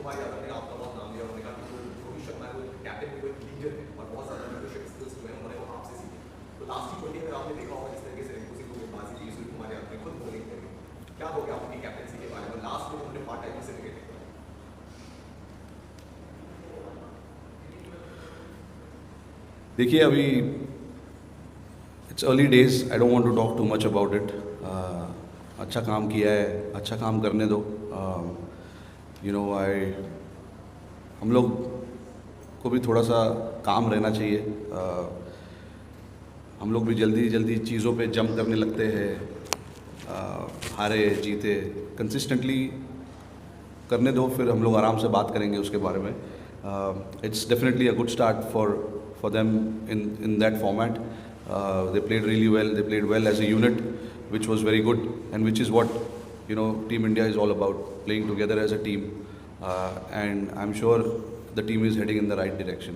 तुम्हारी याद है आपका बहुत नाम लिया, उन्होंने कहा कि रोहित शर्मा को कैप्टन को एक लीडर है और बहुत ज़्यादा लीडरशिप स्किल्स जो है उन्होंने वो आपसे सीखे। तो लास्ट T20 में आपने देखा होगा जिस तरीके से रिंकू सिंह को गेंदबाजी दी, सूर्य कुमार यादव ने खुद बॉलिंग करी, क्या हो गया आपकी कैप्टनसी के बारे में? लास्ट में उन्होंने पार्ट टाइम से विकेट। देखिए अभी it's early days, I don't want to talk too much about it. अच्छा काम किया है, अच्छा काम करने दो। हम लोग को भी थोड़ा सा काम रहना चाहिए। हम लोग भी जल्दी जल्दी चीज़ों पे जंप करने लगते हैं। हारे जीते कंसिस्टेंटली करने दो, फिर हम लोग आराम से बात करेंगे उसके बारे में। It's definitely a good start for them in that format. They played really well. They played well as a unit, which was very good, and which is what Team India is all about, playing together as a team. And I'm sure the team is heading in the right direction.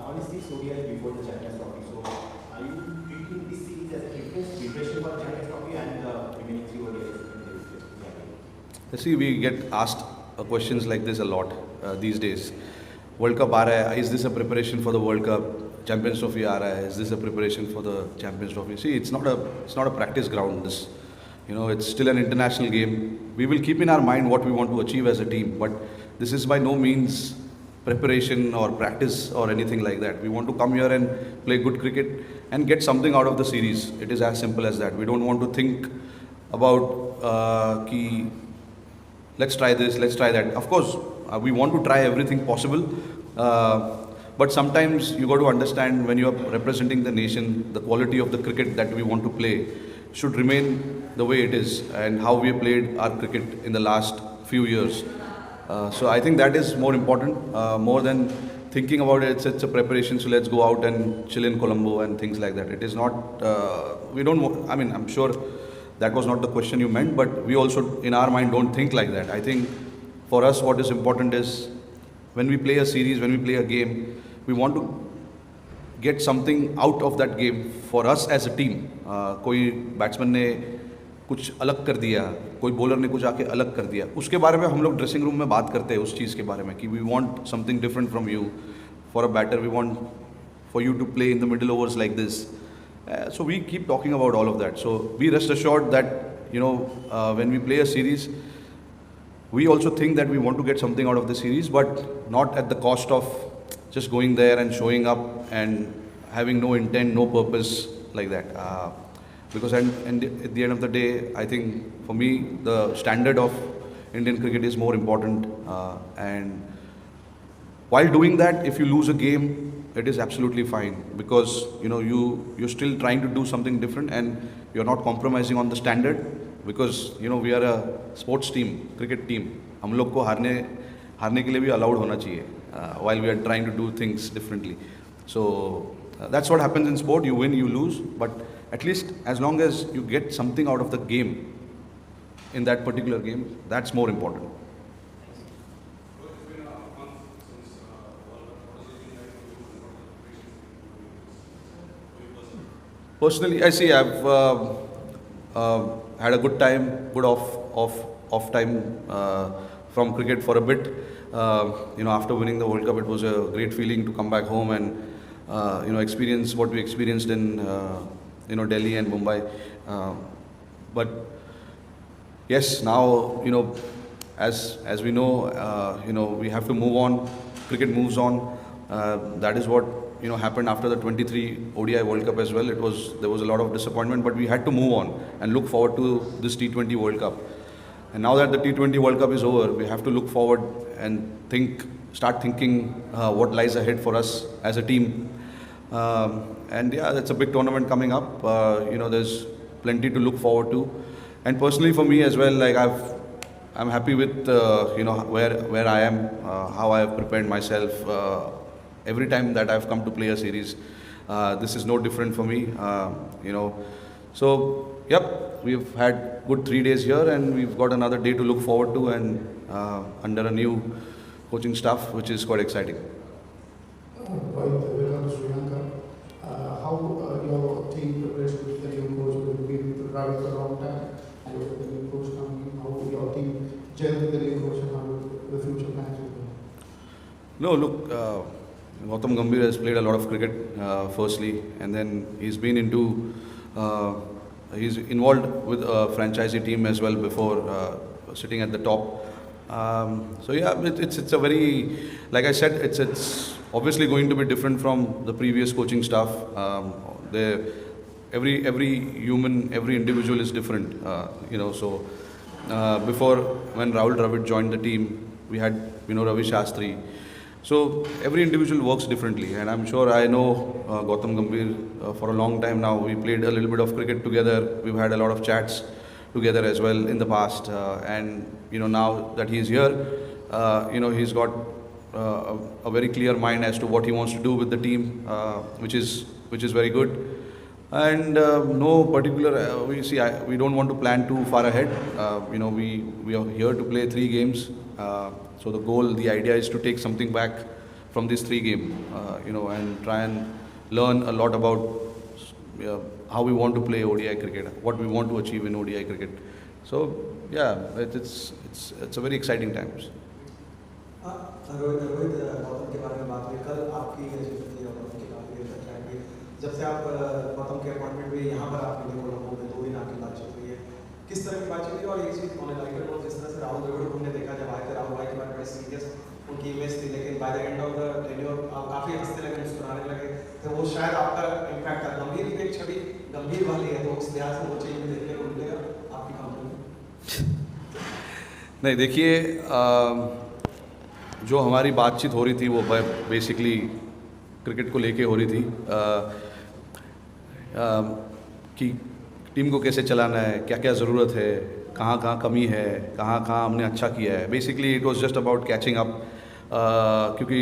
Honestly, Surya is before the Champions Trophy. So, are you treating this series as a preparation for the Champions Trophy and the remaining 3 ODIs? See, we get asked questions like this a lot these days. World Cup aa raha hai, is this a preparation for the World Cup? Champions Trophy aa raha hai, is this a preparation for the Champions Trophy? See, it's not a practice ground. This, it's still an international game. We will keep in our mind what we want to achieve as a team, but this is by no means preparation or practice or anything like that. We want to come here and play good cricket and get something out of the series. It is as simple as that. We don't want to think about let's try this, let's try that. Of course, we want to try everything possible, but sometimes you got to understand, when you are representing the nation, the quality of the cricket that we want to play should remain the way it is, and how we have played our cricket in the last few years. So I think that is more important, more than thinking about it. It's a preparation, so let's go out and chill in Colombo and things like that. It is not, I'm sure that was not the question you meant, but we also in our mind don't think like that. I think for us what is important is, when we play a series, when we play a game, we want to get something out of that game for us as a team. कोई batsman ने कुछ अलग कर दिया, कोई bowler ने कुछ आके अलग कर दिया, उसके बारे में हम लोग ड्रेसिंग रूम में बात करते हैं, उस चीज़ के बारे में कि we want something different from you. For a batter we want for you to play in the middle overs like this. So we keep talking about all of that. So be rest assured that when we play a series, we also think that we want to get something out of the series, but not at the cost of just going there and showing up and having no intent, no purpose like that. Because at the end of the day, I think for me the standard of Indian cricket is more important. And while doing that, if you lose a game, it is absolutely fine, because you're still trying to do something different and you're not compromising on the standard, because we are a sports team, cricket team. हम लोग को हारने के लिए भी allowed होना चाहिए while we are trying to do things differently. So that's what happens in sport. You win, you lose, but at least as long as you get something out of the game in that particular game, that's more important. Personally, I see I've had a good time, good off time from cricket for a bit. After winning the World Cup, it was a great feeling to come back home and experience what we experienced in Delhi and Mumbai. But yes, now as we know, we have to move on. Cricket moves on. That is what happened after the 23 ODI World Cup as well. There was a lot of disappointment, but we had to move on and look forward to this T20 World Cup. And now that the T20 World Cup is over, we have to look forward and start thinking what lies ahead for us as a team. And yeah, that's a big tournament coming up. There's plenty to look forward to. And personally for me as well, like I'm happy with where I am, how I have prepared myself. Every time that I've come to play a series, this is no different for me. So yep, we've had good 3 days here, and we've got another day to look forward to, and under a new coaching staff, which is quite exciting. Rohit, welcome to Sri Lanka. How your team prepares with the new coach? Will be with Virat for a long time, and with the new coach coming in, how your team gel with the new coach and how the future plans will be? No, look, Gautam Gambhir has played a lot of cricket, firstly, and then he's been into, he's involved with a franchisee team as well before sitting at the top. So yeah, it's a very, like I said, it's obviously going to be different from the previous coaching staff. Every human, every individual is different, So before, when Rahul Dravid joined the team, we had Ravi Shastri. So every individual works differently, and I'm sure I know Gautam Gambhir for a long time now. We played a little bit of cricket together. We've had a lot of chats together as well in the past, and now that he's here, he's got a very clear mind as to what he wants to do with the team, which is very good. And no particular, we don't want to plan too far ahead. We are here to play 3 games. So the idea is to take something back from this 3 game, and try and learn a lot about how we want to play ODI cricket, what we want to achieve in ODI cricket. So yeah, it's a very exciting times. Rohit Gautam के बारे में बात हुई कल आपकी गौतम की काफ़ी देर तक रहेंगे जब से आप गौतम के अपॉइंटमेंट हुई यहाँ पर आप मिले कोलंबो में 2 दिन आपकी बातचीत हुई है किस तरह की बातचीत हुई और एक चीज़ मैंने लाइक करी जिस तरह से राहुल द्रविड़ को हमने देखा जब आए थे राहुल भाई के बारे में बड़े सीरियस उनकी इमेज थी लेकिन by the end of the tenure आप काफ़ी हंसने लगे मुस्कुराने लगे तो वो शायद आपका इम्पैक्ट था गंभीर की एक छवि गंभीर वाली है तो उस लिहाज से वो चीज़ में देखने को मिलेगा आपकी कंपनी में नहीं देखिए, जो हमारी बातचीत हो रही थी वो बेसिकली क्रिकेट को लेके हो रही थी, कि टीम को कैसे चलाना है, क्या क्या ज़रूरत है, कहाँ कहाँ कमी है, कहाँ कहाँ हमने अच्छा किया है. Basically it was just about catching up, क्योंकि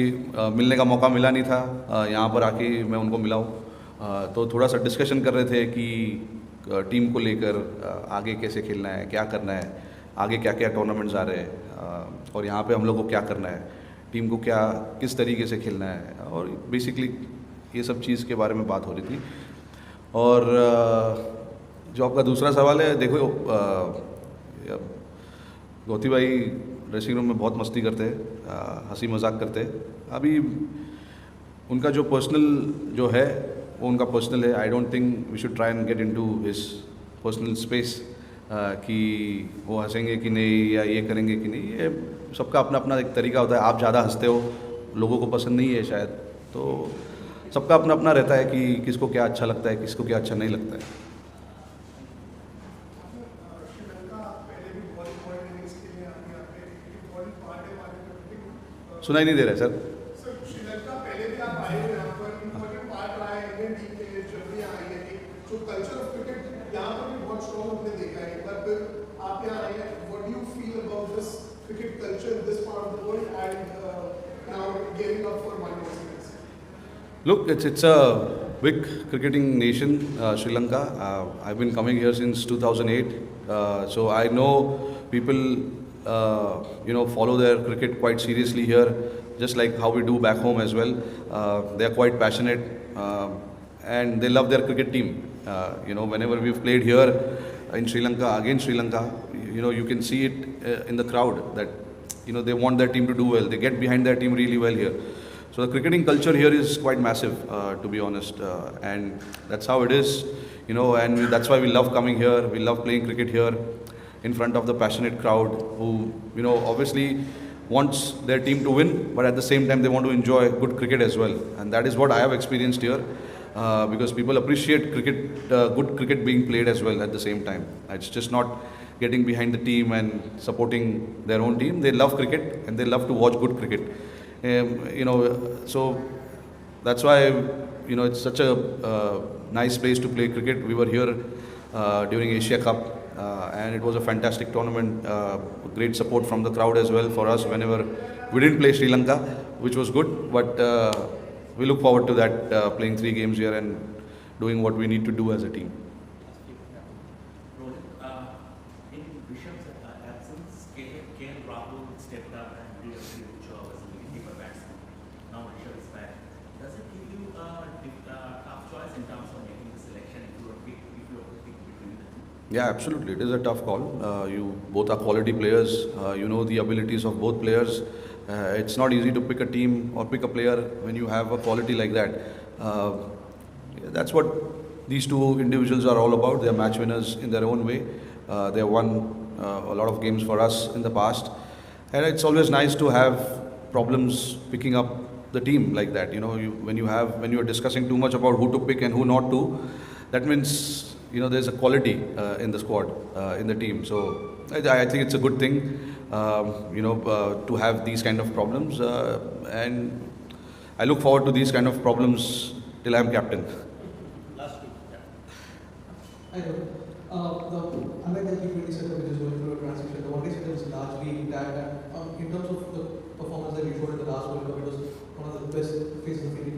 मिलने का मौका मिला नहीं था, यहाँ पर आके मैं उनको मिला हूँ, तो थोड़ा सा डिस्कशन कर रहे थे कि टीम को लेकर आगे कैसे खेलना है, क्या करना है, आगे क्या क्या टूर्नामेंट्स आ रहे हैं, और यहाँ पे हम लोग को क्या करना है, टीम को किस तरीके से खेलना है, और बेसिकली ये सब चीज़ के बारे में बात हो रही थी. और जो आपका दूसरा सवाल है, देखो गौती भाई ड्रेसिंग रूम में बहुत मस्ती करते हैं, हंसी मजाक करते हैं. अभी उनका जो पर्सनल जो है वो उनका पर्सनल है. I don't think we should try and get into his personal space, कि वो हंसेंगे कि नहीं या ये करेंगे कि नहीं. ये सबका अपना अपना एक तरीका होता है. आप ज़्यादा हंसते हो, लोगों को पसंद नहीं है शायद, तो सबका अपना अपना रहता है कि किसको क्या अच्छा लगता है, किसको क्या अच्छा नहीं लगता है. सुनाई नहीं दे रहा है सर. श्रीलंका पहले भी आप आए हो यहाँ पर, इम्पोर्टेंट पार्ट रहा है इंडियन टीम के जब भी आई है कि जो कल्चर ऑफ क्रिकेट यहाँ पर भी बहुत स्ट्रॉन्ग हमने देखा है. एक बार फिर आप यहाँ आए हैं, what do you feel about this cricket culture in this part of the world and now getting up for one more series? Look, it's a big cricketing nation, Sri Lanka. I've been coming here since 2008, so I know people, follow their cricket quite seriously here, just like how we do back home as well. They are quite passionate, and they love their cricket team. Whenever we've played here in Sri Lanka, against Sri Lanka, you can see it in the crowd that, they want their team to do well. They get behind their team really well here. So the cricketing culture here is quite massive, to be honest, and that's how it is, and that's why we love coming here. We love playing cricket here in front of the passionate crowd who, obviously wants their team to win, but at the same time they want to enjoy good cricket as well. And that is what I have experienced here, because people appreciate cricket, good cricket being played as well at the same time. It's just not getting behind the team and supporting their own team. They love cricket and they love to watch good cricket. So that's why, it's such a nice place to play cricket. We were here during Asia Cup, and it was a fantastic tournament. Great support from the crowd as well for us whenever we didn't play Sri Lanka, which was good. But we look forward to that, playing 3 games here and doing what we need to do as a team. In Rishabh's absence, Rahul stepped up and did a pretty good job as a wicketkeeper batsman. Now Rishabh is back. Does it give you a tough choice in terms of making the selection if you were to pick between the two? Yeah, absolutely. It is a tough call. You both are quality players. You know the abilities of both players. It's not easy to pick a team or pick a player when you have a quality like that. Uh, that's what these two individuals are all about. They are match winners in their own way. They have won a lot of games for us in the past, and it's always nice to have problems picking up the team like that. You know, when you are discussing too much about who to pick and who not to, that means there's a quality in the squad, in the team. So I think it's a good thing, to have these kind of problems, and I look forward to these kind of problems till I'm captain. Last two. Yeah. I know. Unlike the T20 setup, which is going through a transition, the one-day setup is largely intact. And in terms of the performance that you showed in the last World Cup, it was one of the best phases of India.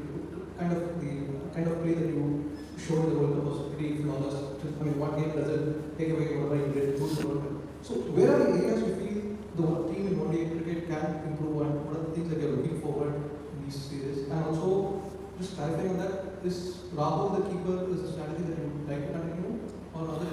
Kind of play that you showed in the World Cup was pretty flawless. I mean, one game doesn't take away whatever you did through the World Cup. So, where are the areas you feel the team in one-day cricket can improve, and what are the things that you're looking forward in these series? And also, just clarifying on that, is Rahul the keeper is the strategy that you would like to continue, or other?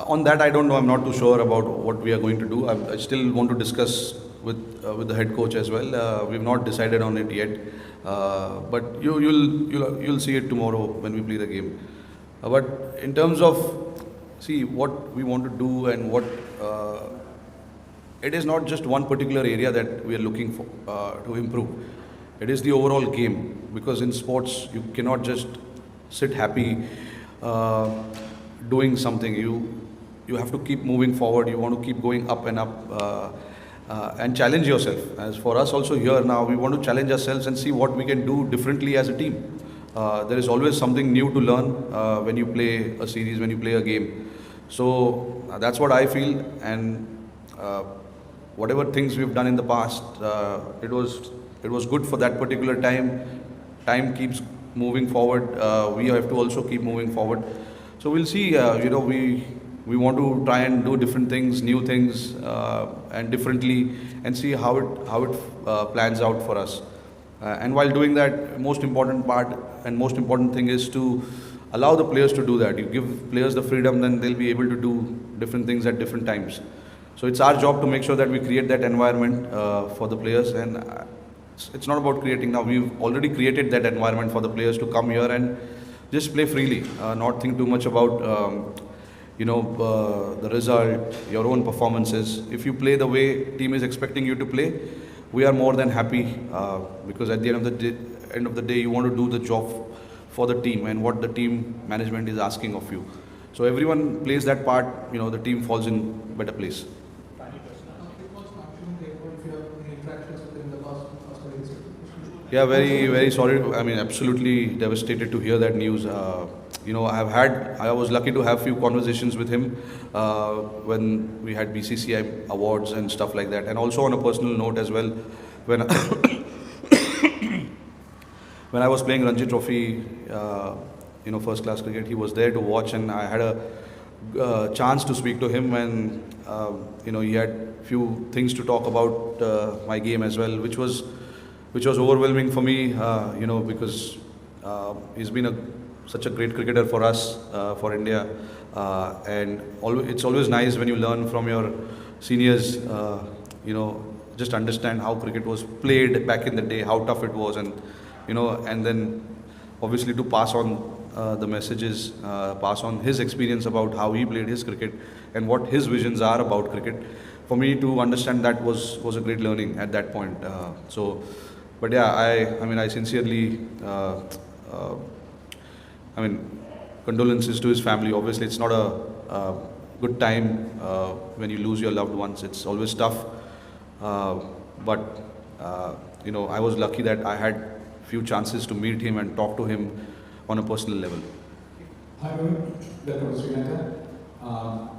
On that, I don't know. I'm not too sure about what we are going to do. I still want to discuss with the head coach as well. We've not decided on it yet, but you'll see it tomorrow when we play the game. But in terms of what we want to do and what it is not just one particular area that we are looking for to improve. It is the overall game, because in sports you cannot just sit happy doing something. You have to keep moving forward. You want to keep going up and up, and challenge yourself. As for us also here now, we want to challenge ourselves and see what we can do differently as a team. There is always something new to learn when you play a series, when you play a game. So that's what I feel, and whatever things we've done in the past, it was good for that particular time. Time keeps moving forward. We have to also keep moving forward. So we'll see. We want to try and do different things, new things, and differently, and see how it plans out for us. And while doing that, most important part and most important thing is to allow the players to do that. You give players the freedom, then they'll be able to do different things at different times. So it's our job to make sure that we create that environment for the players, and it's not about creating now. We've already created that environment for the players to come here and just play freely, not think too much about the result, your own performances. If you play the way team is expecting you to play, we are more than happy, because at the end of the day, you want to do the job for the team and what the team management is asking of you. So everyone plays that part, the team falls in better place. Yeah, very, very sorry. I mean, absolutely devastated to hear that news. I was lucky to have few conversations with him when we had BCCI awards and stuff like that. And also on a personal note as well, when when I was playing Ranji Trophy, first class cricket, he was there to watch, and I had a chance to speak to him, and he had few things to talk about my game as well, which was overwhelming for me, because he's been such a great cricketer for us, for India, and it's always nice when you learn from your seniors, just understand how cricket was played back in the day, how tough it was, and and then obviously to pass on the messages, pass on his experience about how he played his cricket and what his visions are about cricket. For me to understand that was a great learning at that point. But yeah, I sincerely, condolences to his family. Obviously, it's not a good time when you lose your loved ones. It's always tough. But I was lucky that I had few chances to meet him and talk to him on a personal level. Hi, Rohit. Welcome to Sri Lanka.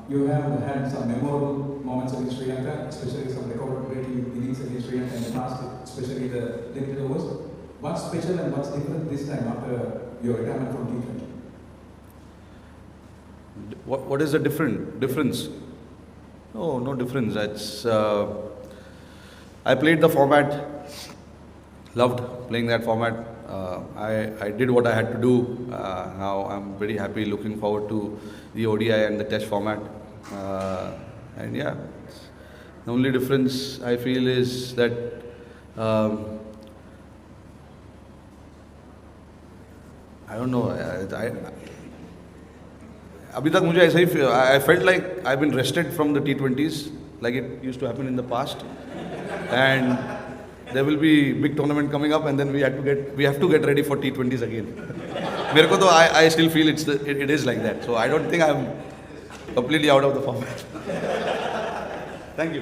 You have had some memorable moments against Sri Lanka, especially some record-breaking innings against Sri Lanka in the past, especially the limited overs. What's special and what's different this time after your retirement from T20? What is the difference? No difference. It's I played the format, loved playing that format. I did what I had to do. Now I'm very happy, looking forward to the ODI and the Test format. And yeah, the only difference I feel is that I don't know. अभी तक मुझे ऐसा ही I felt like I've been rested from the T20s like it used to happen in the past, and there will be big tournament coming up, and then we have to get ready for T20s again. मेरे को तो I still feel it is like that. So I don't think I'm completely out of the format. Thank you.